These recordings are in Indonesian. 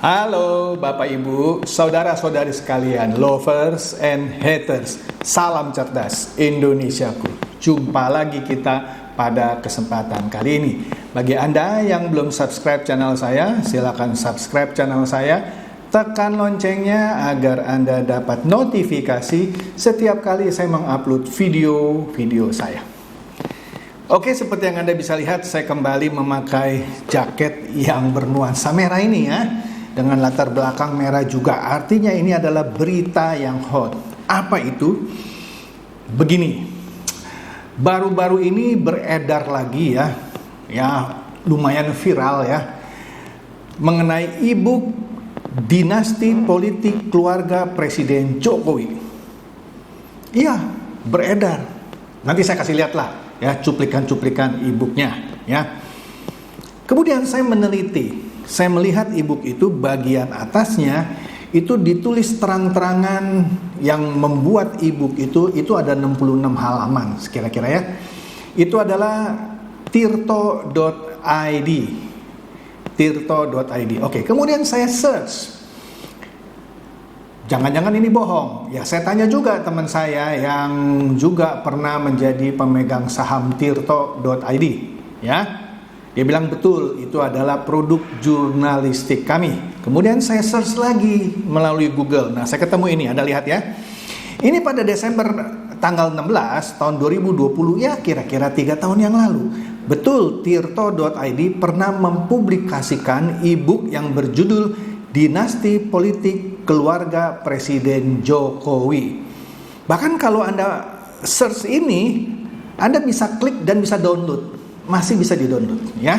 Halo Bapak Ibu, saudara-saudari sekalian, lovers and haters. Salam cerdas Indonesiaku. Jumpa lagi kita pada kesempatan kali ini. Bagi Anda yang belum subscribe channel saya, silakan subscribe channel saya. Tekan loncengnya agar Anda dapat notifikasi setiap kali saya mengupload video-video saya. Oke, seperti yang Anda bisa lihat, saya kembali memakai jaket yang bernuansa merah ini ya. Dengan latar belakang merah juga, artinya ini adalah berita yang hot. Apa itu? Begini, baru-baru ini beredar lagi ya lumayan viral ya, mengenai e-book dinasti politik keluarga Presiden Jokowi. Iya, beredar. Nanti saya kasih lihat lah ya cuplikan-cuplikan e-booknya ya. Kemudian saya meneliti. Saya melihat e-book itu bagian atasnya itu ditulis terang-terangan, yang membuat e-book itu ada 66 halaman kira-kira ya. Itu adalah tirto.id. Tirto.id. Oke, kemudian saya search. Jangan-jangan ini bohong. Ya, saya tanya juga teman saya yang juga pernah menjadi pemegang saham tirto.id ya. Dia bilang betul, itu adalah produk jurnalistik kami. Kemudian saya search lagi melalui Google. Nah, saya ketemu ini, Anda lihat ya. Ini pada Desember tanggal 16 tahun 2020 ya, kira-kira 3 tahun yang lalu. Betul, tirto.id pernah mempublikasikan e-book yang berjudul Dinasti Politik Keluarga Presiden Jokowi. Bahkan kalau Anda search ini, Anda bisa klik dan bisa download. Masih bisa di-download ya.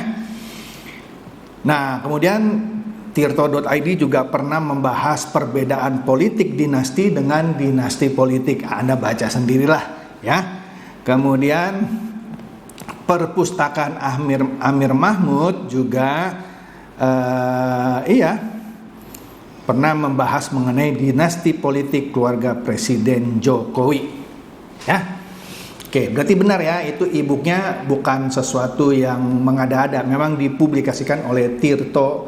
Nah, kemudian tirto.id juga pernah membahas perbedaan politik dinasti dengan dinasti politik. Anda baca sendirilah ya. Kemudian perpustakaan Amir Mahmud juga pernah membahas mengenai dinasti politik keluarga Presiden Jokowi ya. Oke, berarti benar ya, itu e-booknya bukan sesuatu yang mengada-ada, memang dipublikasikan oleh tirto.id.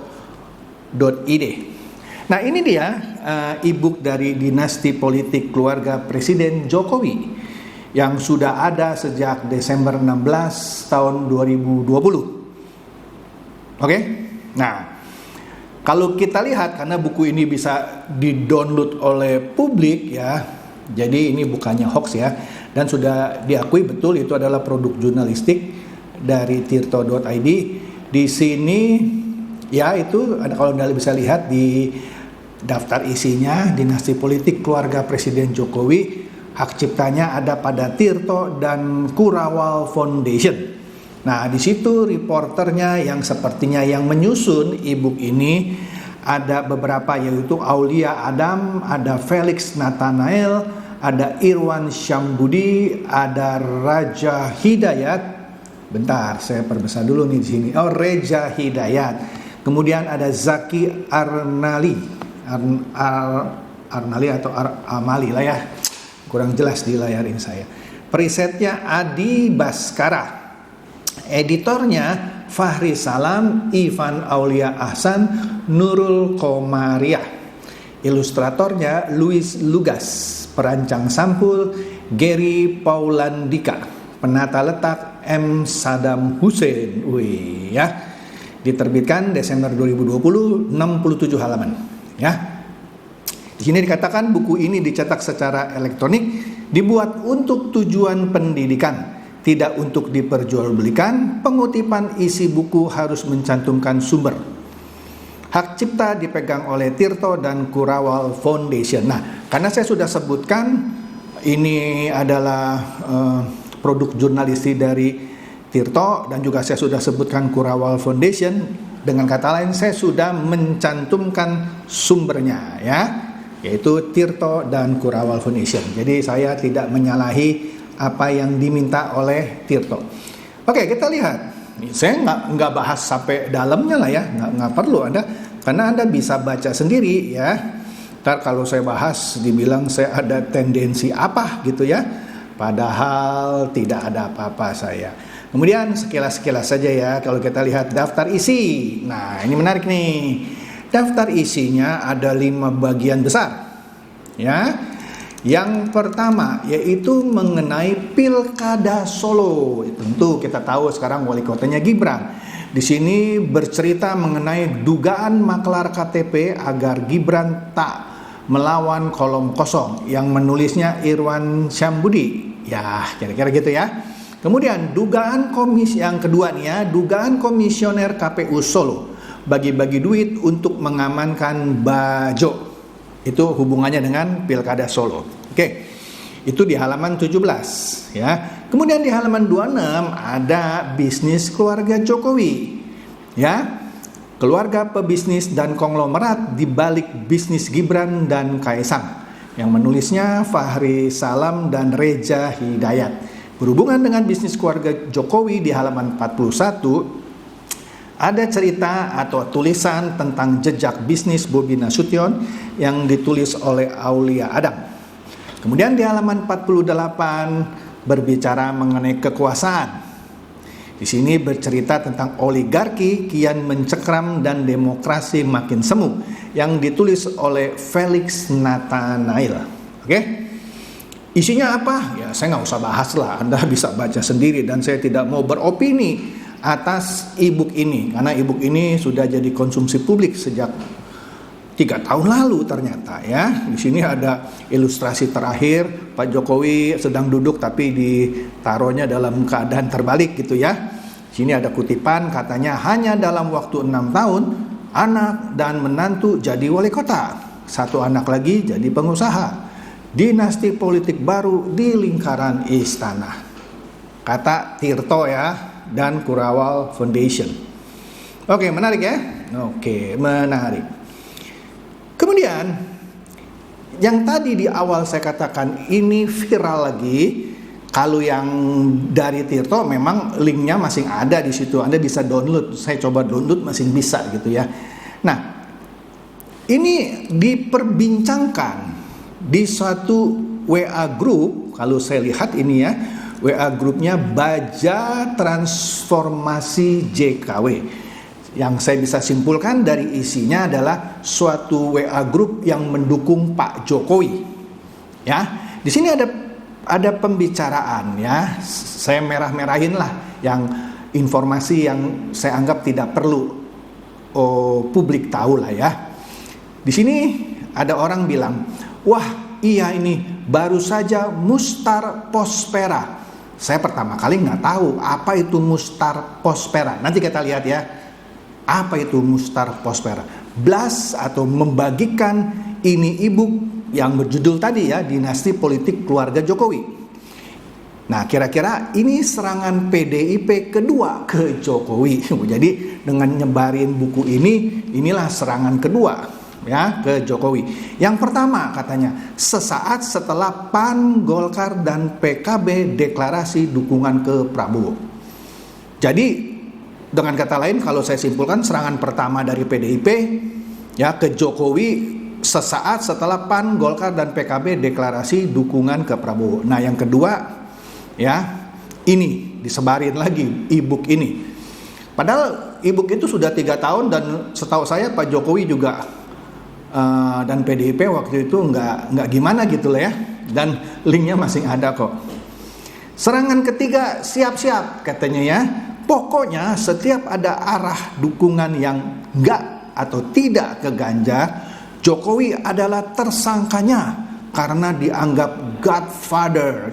Nah, ini dia e-book dari Dinasti Politik Keluarga Presiden Jokowi yang sudah ada sejak Desember 16 tahun 2020. Oke, nah kalau kita lihat, karena buku ini bisa di-download oleh publik ya, jadi ini bukannya hoax ya. Dan sudah diakui betul itu adalah produk jurnalistik dari tirto.id. Di sini ya itu ada, kalau Anda bisa lihat di daftar isinya, Dinasti Politik Keluarga Presiden Jokowi, hak ciptanya ada pada Tirto dan Kurawal Foundation. Nah, di situ reporternya yang sepertinya yang menyusun e-book ini ada beberapa, yaitu Aulia Adam, ada Felix Nathanael, ada Irwan Syambudi, ada Raja Hidayat. Bentar, saya perbesar dulu nih di sini. Oh, Reja Hidayat. Kemudian ada Zaki Arnali. Arnali atau Amali lah ya. Kurang jelas di layar ini saya. Perisetnya Adi Baskara. Editornya Fahri Salam, Ivan Aulia Ahsan, Nurul Komariah. Ilustratornya Luis Lugas. Perancang sampul Gary Paulandika, penata letak M. Saddam Hussein. Wih ya. Diterbitkan Desember 2020, 67 halaman ya. Di sini dikatakan buku ini dicetak secara elektronik, dibuat untuk tujuan pendidikan, tidak untuk diperjualbelikan. Pengutipan isi buku harus mencantumkan sumber. Hak cipta dipegang oleh Tirto dan Kurawal Foundation. Nah, karena saya sudah sebutkan ini adalah produk jurnalistik dari Tirto, dan juga saya sudah sebutkan Kurawal Foundation, dengan kata lain saya sudah mencantumkan sumbernya ya, yaitu Tirto dan Kurawal Foundation. Jadi saya tidak menyalahi apa yang diminta oleh Tirto. Oke, kita lihat. Saya nggak bahas sampai dalamnya lah ya, nggak perlu Anda, karena Anda bisa baca sendiri ya. Ntar kalau saya bahas dibilang saya ada tendensi apa gitu ya, padahal tidak ada apa-apa saya. Kemudian sekilas-sekilas saja ya, kalau kita lihat daftar isi. Nah, ini menarik nih. Daftar isinya ada 5 bagian besar. Ya. Yang pertama yaitu mengenai Pilkada Solo. Tentu kita tahu sekarang wali kotanya Gibran. Di sini bercerita mengenai dugaan maklar KTP agar Gibran tak melawan kolom kosong, yang menulisnya Irwan Syambudi. Ya, kira-kira gitu ya. Kemudian yang kedua nih ya, dugaan komisioner KPU Solo bagi-bagi duit untuk mengamankan Bajo. Itu hubungannya dengan Pilkada Solo. Oke. Itu di halaman 17 ya. Kemudian di halaman 26 ada bisnis keluarga Jokowi. Ya. Keluarga pebisnis dan konglomerat di balik bisnis Gibran dan Kaisang, yang menulisnya Fahri Salam dan Reza Hidayat. Berhubungan dengan bisnis keluarga Jokowi di halaman 41 ada cerita atau tulisan tentang jejak bisnis Bobi Nasution yang ditulis oleh Aulia Adam. Kemudian di halaman 48 berbicara mengenai kekuasaan. Di sini bercerita tentang oligarki kian mencekram dan demokrasi makin semu, yang ditulis oleh Felix Nathanael. Oke? Isinya apa? Ya saya nggak usah bahas lah, Anda bisa baca sendiri, dan saya tidak mau beropini atas e-book ini, karena e-book ini sudah jadi konsumsi publik sejak 3 tahun lalu ternyata ya. Di sini ada ilustrasi terakhir Pak Jokowi sedang duduk tapi ditaruhnya dalam keadaan terbalik gitu ya. Di sini ada kutipan, katanya hanya dalam waktu 6 tahun anak dan menantu jadi wali kota, 1 anak lagi jadi pengusaha, dinasti politik baru di lingkaran istana, kata Tirto ya, dan Kurawal Foundation. Oke, menarik ya? Oke, menarik. Kemudian yang tadi di awal saya katakan ini viral lagi. Kalau yang dari Tirto memang linknya masih ada di situ. Anda bisa download. Saya coba download masih bisa gitu ya. Nah, ini diperbincangkan di suatu WA group. Kalau saya lihat ini ya, WA grupnya Baja Transformasi JKW. Yang saya bisa simpulkan dari isinya adalah suatu WA grup yang mendukung Pak Jokowi. Ya, di sini ada pembicaraan ya. Saya merah-merahin lah yang informasi yang saya anggap tidak perlu publik tahu lah ya. Di sini ada orang bilang, wah iya ini baru saja Mustar Pospera. Saya pertama kali nggak tahu apa itu Mustar Pospera. Nanti kita lihat ya, apa itu Mustar Pospera. Blast atau membagikan ini e-book yang berjudul tadi ya, Dinasti Politik Keluarga Jokowi. Nah, kira-kira ini serangan PDIP kedua ke Jokowi. Jadi dengan nyebarin buku ini, inilah serangan kedua ya ke Jokowi. Yang pertama katanya sesaat setelah PAN, Golkar dan PKB deklarasi dukungan ke Prabowo. Jadi dengan kata lain kalau saya simpulkan, serangan pertama dari PDIP ya ke Jokowi sesaat setelah PAN, Golkar dan PKB deklarasi dukungan ke Prabowo. Nah, yang kedua ya ini disebarin lagi e-book ini. Padahal e-book itu sudah 3 tahun dan setahu saya Pak Jokowi juga dan PDIP waktu itu nggak gimana gitu lah ya, dan linknya masih ada kok. Serangan ketiga siap-siap katanya ya, pokoknya setiap ada arah dukungan yang nggak atau tidak ke Ganjar, Jokowi adalah tersangkanya karena dianggap Godfather.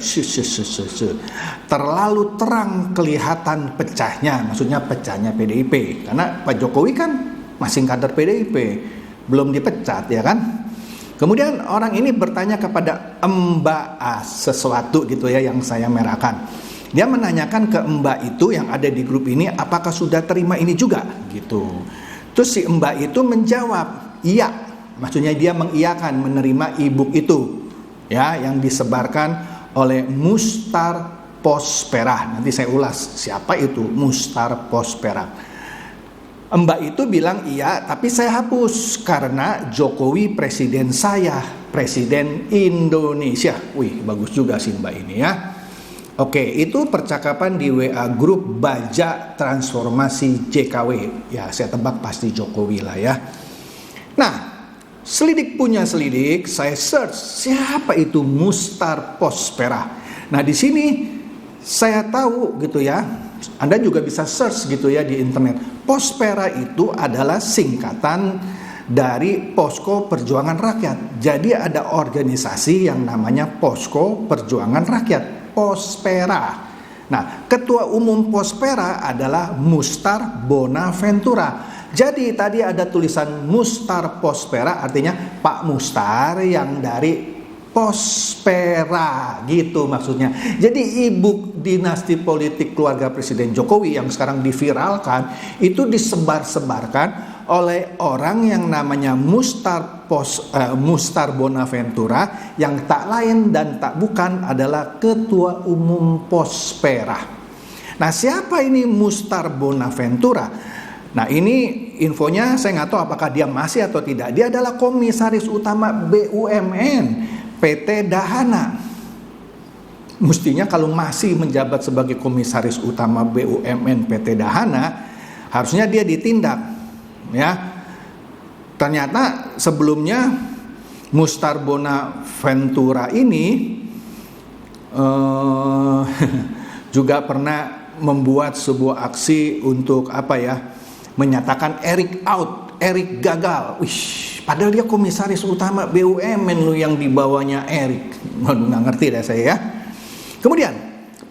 Terlalu terang kelihatan pecahnya, maksudnya pecahnya PDIP, karena Pak Jokowi kan masih kader PDIP, belum dipecat ya kan. Kemudian orang ini bertanya kepada Mbak A sesuatu gitu ya yang saya merahkan. Dia menanyakan ke Mbak itu yang ada di grup ini, apakah sudah terima ini juga gitu. Terus si Mbak itu menjawab iya, maksudnya dia mengiyakan menerima e-book itu ya yang disebarkan oleh Mustar Pospera. Nanti saya ulas siapa itu Mustar Pospera. Mbak itu bilang iya, tapi saya hapus karena Jokowi presiden saya, presiden Indonesia. Wih, bagus juga sih Mbak ini ya. Oke, itu percakapan di WA grup Baja Transformasi JKW. Ya, saya tebak pasti Jokowi lah ya. Nah, selidik punya selidik, saya search siapa itu Mustar Pospera. Nah, di sini saya tahu gitu ya. Anda juga bisa search gitu ya di internet. Pospera itu adalah singkatan dari Posko Perjuangan Rakyat. Jadi ada organisasi yang namanya Posko Perjuangan Rakyat, Pospera. Nah, ketua umum Pospera adalah Mustar Bonaventura. Jadi tadi ada tulisan Mustar Pospera, artinya Pak Mustar yang dari Pospera, gitu maksudnya. Jadi e-book dinasti politik keluarga Presiden Jokowi yang sekarang diviralkan itu disebar-sebarkan oleh orang yang namanya Mustar Bonaventura, yang tak lain dan tak bukan adalah ketua umum Pospera. Nah, siapa ini Mustar Bonaventura? Nah, ini infonya saya nggak tahu apakah dia masih atau tidak. Dia adalah komisaris utama BUMN PT Dahana. Mestinya kalau masih menjabat sebagai komisaris utama BUMN PT Dahana, harusnya dia ditindak, ya. Ternyata sebelumnya Mustar Bonaventura ini juga pernah membuat sebuah aksi untuk menyatakan Erick out, Erick gagal. Padahal dia komisaris utama BUMN lu yang dibawanya Erick. Waduh, nggak ngerti dah saya ya. Kemudian,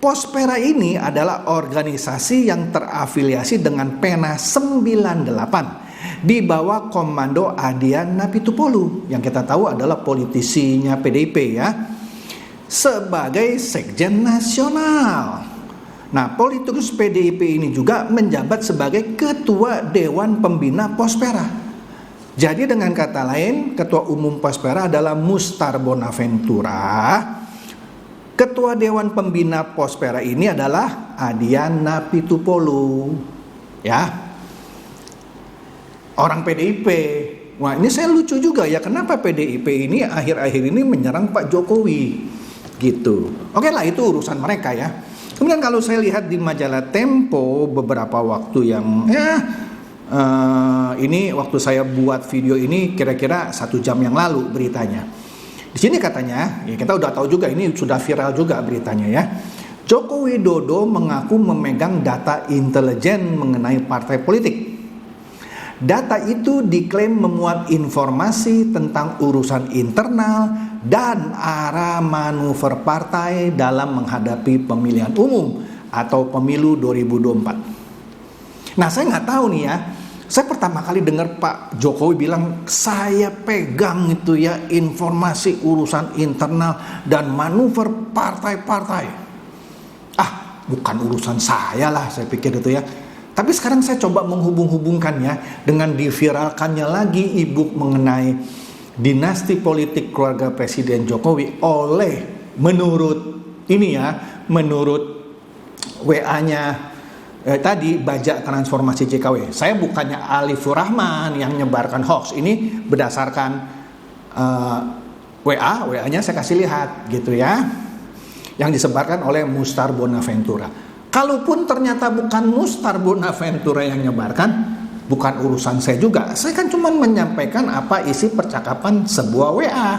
Pospera ini adalah organisasi yang terafiliasi dengan Pena 98 di bawah komando Adian Napitupulu, yang kita tahu adalah politisinya PDIP ya, sebagai sekjen nasional. Nah, politikus PDIP ini juga menjabat sebagai ketua Dewan Pembina Pospera. Jadi dengan kata lain, ketua umum Pospera adalah Mustar Bonaventura. Ketua Dewan Pembina Pospera ini adalah Adian Napitupulu. Ya. Orang PDIP. Wah, ini saya lucu juga ya, kenapa PDIP ini akhir-akhir ini menyerang Pak Jokowi gitu. Oke lah, itu urusan mereka ya. Kemudian kalau saya lihat di majalah Tempo beberapa waktu yang ini waktu saya buat video ini kira-kira 1 jam yang lalu beritanya. Di sini katanya, ya kita udah tahu juga ini sudah viral juga beritanya ya. Joko Widodo mengaku memegang data intelijen mengenai partai politik. Data itu diklaim memuat informasi tentang urusan internal dan arah manuver partai dalam menghadapi pemilihan umum atau pemilu 2024. Nah, saya nggak tahu nih ya. Saya pertama kali dengar Pak Jokowi bilang saya pegang itu ya informasi urusan internal dan manuver partai-partai. Bukan urusan saya lah, saya pikir itu ya. Tapi sekarang saya coba menghubung-hubungkannya dengan diviralkannya lagi e-book mengenai dinasti politik keluarga Presiden Jokowi oleh menurut WA-nya tadi Bajak Transformasi JKW. Saya bukannya Alifur Rahman yang nyebarkan hoax. Ini berdasarkan WA-nya saya kasih lihat gitu ya. Yang disebarkan oleh Mustar Bonaventura. Kalaupun ternyata bukan Mustar Bonaventura yang nyebarkan, bukan urusan saya juga. Saya kan cuma menyampaikan apa isi percakapan sebuah WA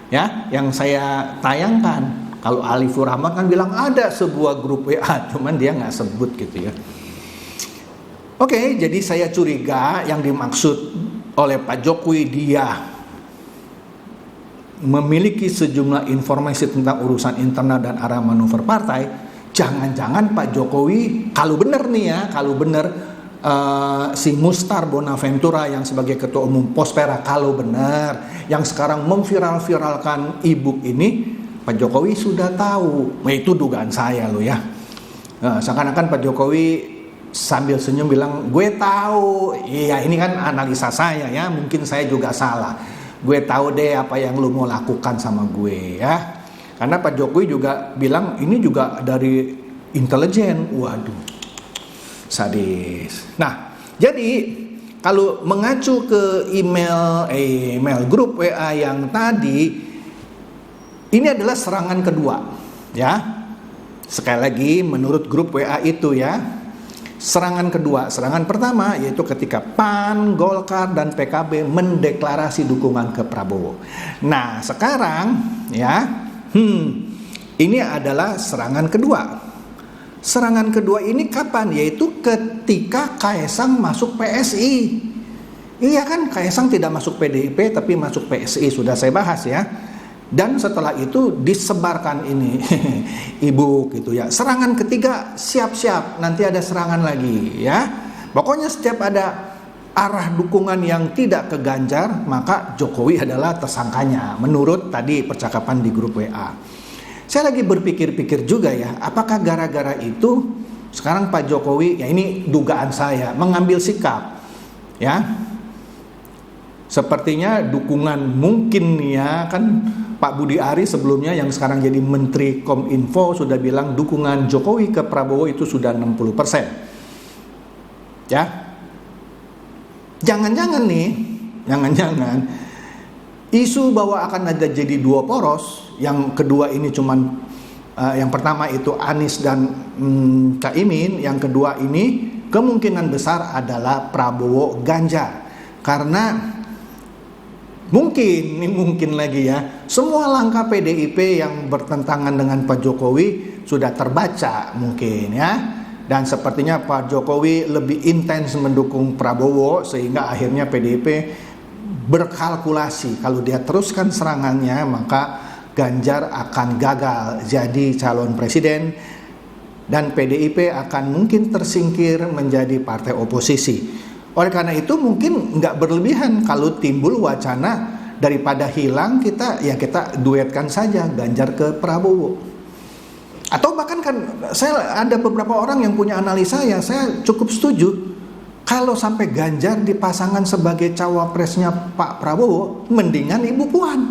ya yang saya tayangkan. Kalau Alifur Rahman kan bilang ada sebuah grup WA, cuman dia nggak sebut gitu ya. Oke, jadi saya curiga yang dimaksud oleh Pak Jokowi dia memiliki sejumlah informasi tentang urusan internal dan arah manuver partai. Jangan-jangan Pak Jokowi kalau benar nih ya, si Mustar Bonaventura yang sebagai ketua umum Pospera kalau benar yang sekarang memviral-viralkan e-book ini, Pak Jokowi sudah tahu. Nah, itu dugaan saya loh ya. Seakan-akan Pak Jokowi sambil senyum bilang, gue tahu. Iya, ini kan analisa saya ya, mungkin saya juga salah. Gue tahu deh apa yang lu mau lakukan sama gue ya. Karena Pak Jokowi juga bilang ini juga dari intelijen. Waduh, sadis. Nah, jadi kalau mengacu ke email grup WA yang tadi, ini adalah serangan kedua, ya. Sekali lagi menurut grup WA itu ya, serangan kedua. Serangan pertama yaitu ketika PAN, Golkar, dan PKB mendeklarasi dukungan ke Prabowo. Nah, sekarang ya, ini adalah serangan kedua. Serangan kedua ini kapan? Yaitu ketika Kaesang masuk PSI. Iya kan, Kaesang tidak masuk PDIP tapi masuk PSI, sudah saya bahas ya. Dan setelah itu disebarkan ini ibu gitu ya. Serangan ketiga, siap-siap nanti ada serangan lagi ya. Pokoknya setiap ada arah dukungan yang tidak ke Ganjar, maka Jokowi adalah tersangkanya menurut tadi percakapan di grup WA. Saya lagi berpikir-pikir juga ya, apakah gara-gara itu sekarang Pak Jokowi, ya ini dugaan saya, mengambil sikap ya. Sepertinya dukungan mungkin ya kan, Pak Budi Ari sebelumnya yang sekarang jadi Menteri Kominfo sudah bilang dukungan Jokowi ke Prabowo itu sudah 60%. Ya. Jangan-jangan nih, jangan-jangan isu bahwa akan ada jadi dua poros, yang kedua ini cuman yang pertama itu Anies dan Caimin, yang kedua ini kemungkinan besar adalah Prabowo Ganjar. Karena mungkin lagi ya, semua langkah PDIP yang bertentangan dengan Pak Jokowi sudah terbaca mungkin ya. Dan sepertinya Pak Jokowi lebih intens mendukung Prabowo sehingga akhirnya PDIP berkalkulasi kalau dia teruskan serangannya maka Ganjar akan gagal jadi calon presiden dan PDIP akan mungkin tersingkir menjadi partai oposisi. Oleh karena itu mungkin nggak berlebihan kalau timbul wacana daripada hilang kita duetkan saja Ganjar ke Prabowo. Atau bahkan kan saya ada beberapa orang yang punya analisa yang saya cukup setuju. Kalau sampai Ganjar dipasangkan sebagai cawapresnya Pak Prabowo, mendingan Ibu Puan.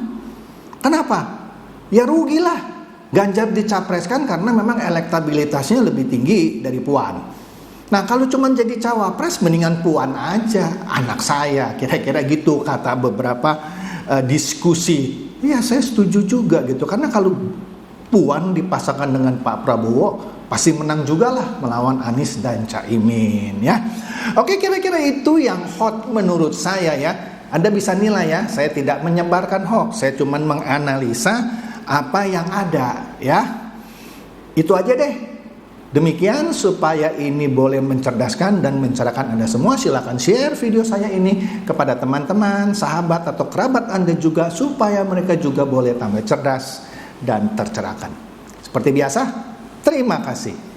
Kenapa? Ya rugilah Ganjar dicapreskan karena memang elektabilitasnya lebih tinggi dari Puan. Nah kalau cuma jadi cawapres mendingan Puan aja, anak saya, kira-kira gitu kata beberapa diskusi. Ya saya setuju juga gitu, karena kalau Puan dipasangkan dengan Pak Prabowo pasti menang juga lah melawan Anies dan Caimin ya. Oke, kira-kira itu yang hot menurut saya ya. Anda bisa nilai ya, saya tidak menyebarkan hoax, saya cuma menganalisa apa yang ada ya. Itu aja deh. Demikian supaya ini boleh mencerdaskan dan mencerahkan Anda semua. Silakan share video saya ini kepada teman-teman, sahabat atau kerabat Anda juga supaya mereka juga boleh tambah cerdas dan tercerahkan. Seperti biasa, terima kasih.